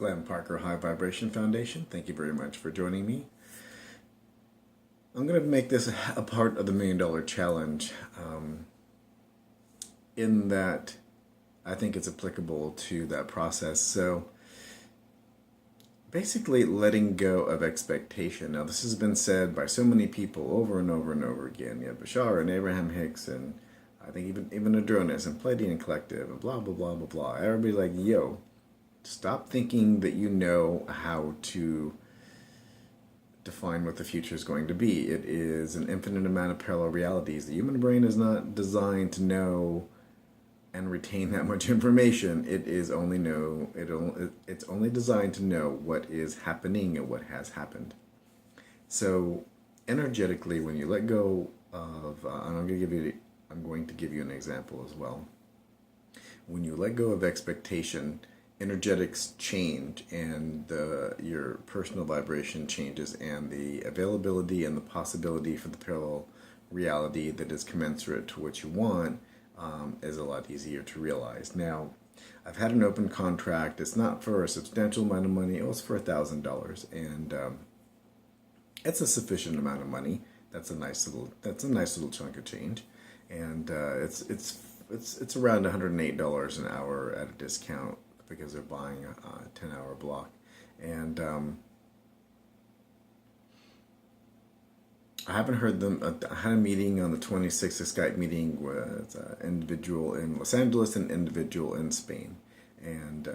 Glenn Parker High Vibration Foundation. Thank you very much for joining me. I'm going to make this a part of the $1 Million Challenge in that I think it's applicable to that process. So basically letting go of expectation. Now this has been said by so many people over and over and over again. You have Bashar and Abraham-Hicks and I think even Adronis and Pleiadian Collective and blah, blah, blah, blah, blah. Everybody like, yo, stop thinking that you know how to define what the future is going to be. It is an infinite amount of parallel realities. The human brain is not designed to know and retain that much information. It is only it's only designed to know what is happening and what has happened. So energetically, when you let go of, and I'm going to give you an example as well. When you let go of expectation, energetics change and your personal vibration changes, and the availability and the possibility for the parallel reality that is commensurate to what you want is a lot easier to realize. Now, I've had an open contract. It's not for a substantial amount of money. It was for $1,000, and it's a sufficient amount of money. That's a nice little chunk of change, and it's around $108 an hour at a discount because they're buying a 10-hour block. And I haven't heard them. I had a meeting on the 26th, a Skype meeting with an individual in Los Angeles and an individual in Spain. And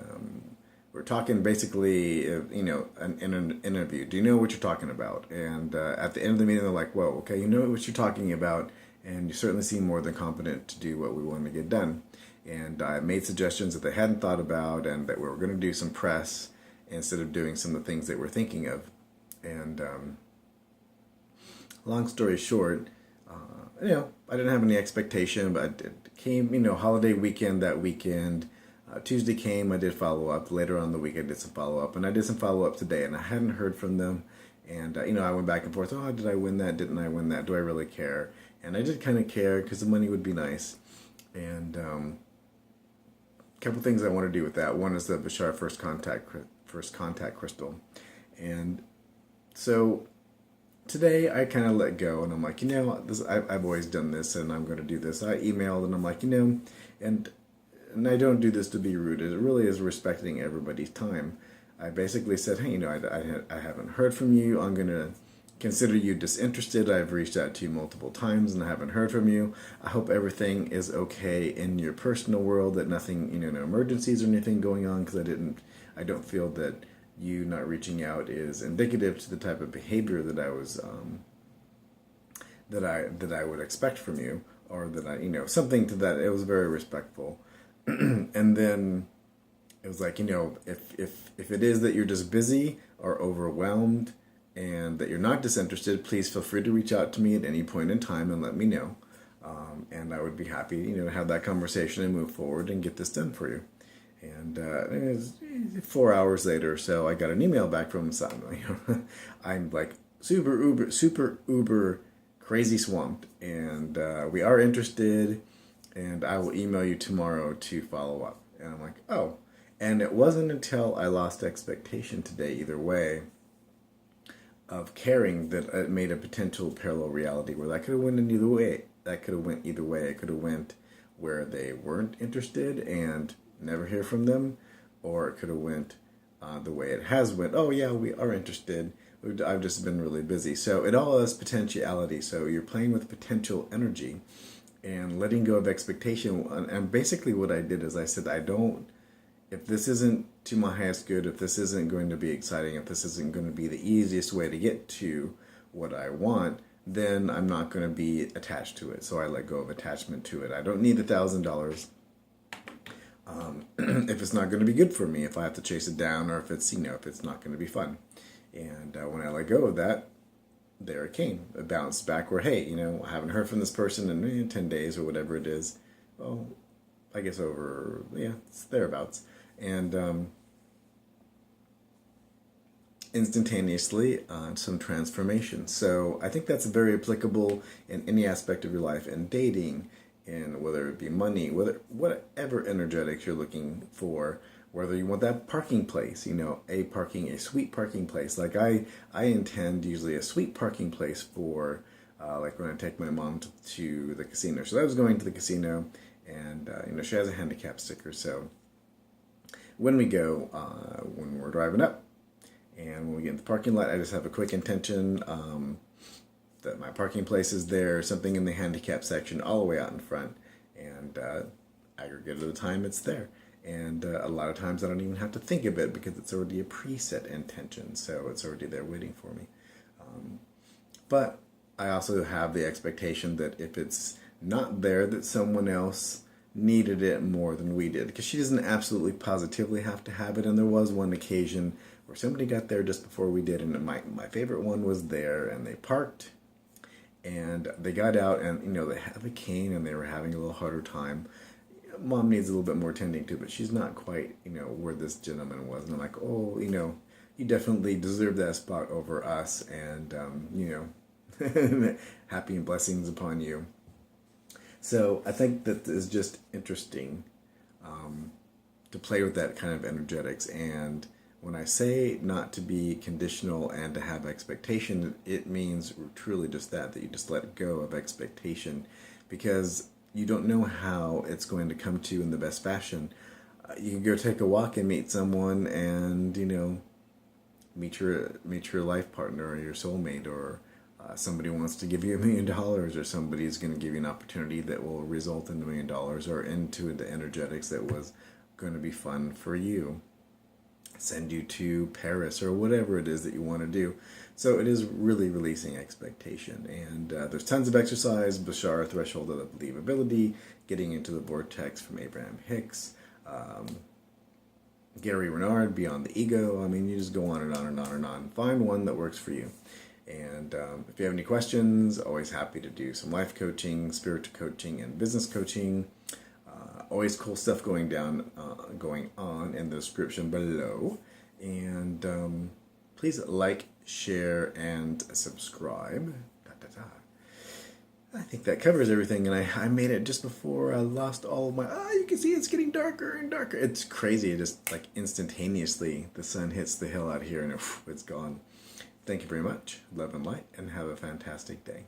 we're talking basically, an interview. Do you know what you're talking about? And at the end of the meeting, they're like, whoa, okay, you know what you're talking about, and you certainly seem more than competent to do what we want to get done. And I made suggestions that they hadn't thought about, and that we were going to do some press instead of doing some of the things they were thinking of. And long story short, I didn't have any expectation, but it came, holiday weekend that weekend. Tuesday came, I did follow up. Later on in the week, I did some follow up, and I did some follow up today, and I hadn't heard from them. And, I went back and forth. Oh, did I win that? Didn't I win that? Do I really care? And I did kind of care because the money would be nice. And a couple things I want to do with that. One is the Bashar first contact crystal. And so today I kind of let go, and I'm like, I've always done this, and I'm going to do this. I emailed, and I'm like, and I don't do this to be rude. It really is respecting everybody's time. I basically said, hey, I haven't heard from you. I'm going to consider you disinterested. I've reached out to you multiple times and I haven't heard from you. I hope everything is okay in your personal world, that nothing, no emergencies or anything going on, because I don't feel that you not reaching out is indicative to the type of behavior that I was, that I would expect from you, or that something to that. It was very respectful. And then it was like, if it is that you're just busy or overwhelmed and that you're not disinterested, please feel free to reach out to me at any point in time and let me know. And I would be happy, to have that conversation and move forward and get this done for you. And it was 4 hours later or so, I got an email back from someone. I'm like super uber crazy swamped, and we are interested, and I will email you tomorrow to follow up. And I'm like, oh. And it wasn't until I lost expectation today, either way, of caring, that it made a potential parallel reality where that could have went in either way. That could have went either way. It could have went where they weren't interested and never hear from them, or it could have went the way it has went. Oh yeah, we are interested. I've just been really busy. So it all has potentiality. So you're playing with potential energy and letting go of expectation. And basically what I did is I said, if this isn't to my highest good, if this isn't going to be exciting, if this isn't going to be the easiest way to get to what I want, then I'm not going to be attached to it. So I let go of attachment to it. I don't need $1,000 if it's not going to be good for me, if I have to chase it down, or if it's, if it's not going to be fun. And when I let go of that, there it came. It bounced back where, hey, I haven't heard from this person in 10 days or whatever it is. Well, I guess it's thereabouts. And instantaneously some transformation. So I think that's very applicable in any aspect of your life, in dating, in whether it be money, whatever energetics you're looking for, whether you want that parking place, a sweet parking place. Like I intend usually a sweet parking place for like when I take my mom to the casino. So I was going to the casino, and she has a handicap sticker. So when we go, when we're driving up, and when we get in the parking lot, I just have a quick intention that my parking place is there, something in the handicap section, all the way out in front, and aggregate of the time it's there. And a lot of times I don't even have to think of it because it's already a preset intention, so it's already there waiting for me. But I also have the expectation that if it's not there, that someone else needed it more than we did, because she doesn't absolutely positively have to have it. And there was one occasion where somebody got there just before we did, and my favorite one was there, and they parked, and they got out, and they have a cane, and they were having a little harder time. Mom needs a little bit more tending to, but she's not quite, where this gentleman was. And I'm like, oh, you definitely deserve that spot over us, and, happy and blessings upon you. So I think that is just interesting to play with that kind of energetics. And when I say not to be conditional and to have expectation, it means truly just that you just let go of expectation, because you don't know how it's going to come to you in the best fashion. You can go take a walk and meet someone, and meet your life partner or your soulmate, or somebody wants to give you $1 million, or somebody's going to give you an opportunity that will result in $1 million, or into the energetics that was going to be fun for you, send you to Paris, or whatever it is that you want to do. So it is really releasing expectation. And there's tons of exercise: Bashar, Threshold of Believability, Getting into the Vortex from Abraham-Hicks, Gary Renard, Beyond the Ego. I mean, you just go on and on and on and on. Find one that works for you. And if you have any questions, always happy to do some life coaching, spiritual coaching, and business coaching. Always cool stuff going on in the description below. And please like, share, and subscribe. I think that covers everything, and I made it just before I lost all of my... you can see it's getting darker and darker. It's crazy. It just, like, instantaneously, the sun hits the hill out here, and it's gone. Thank you very much. Love and light, and have a fantastic day.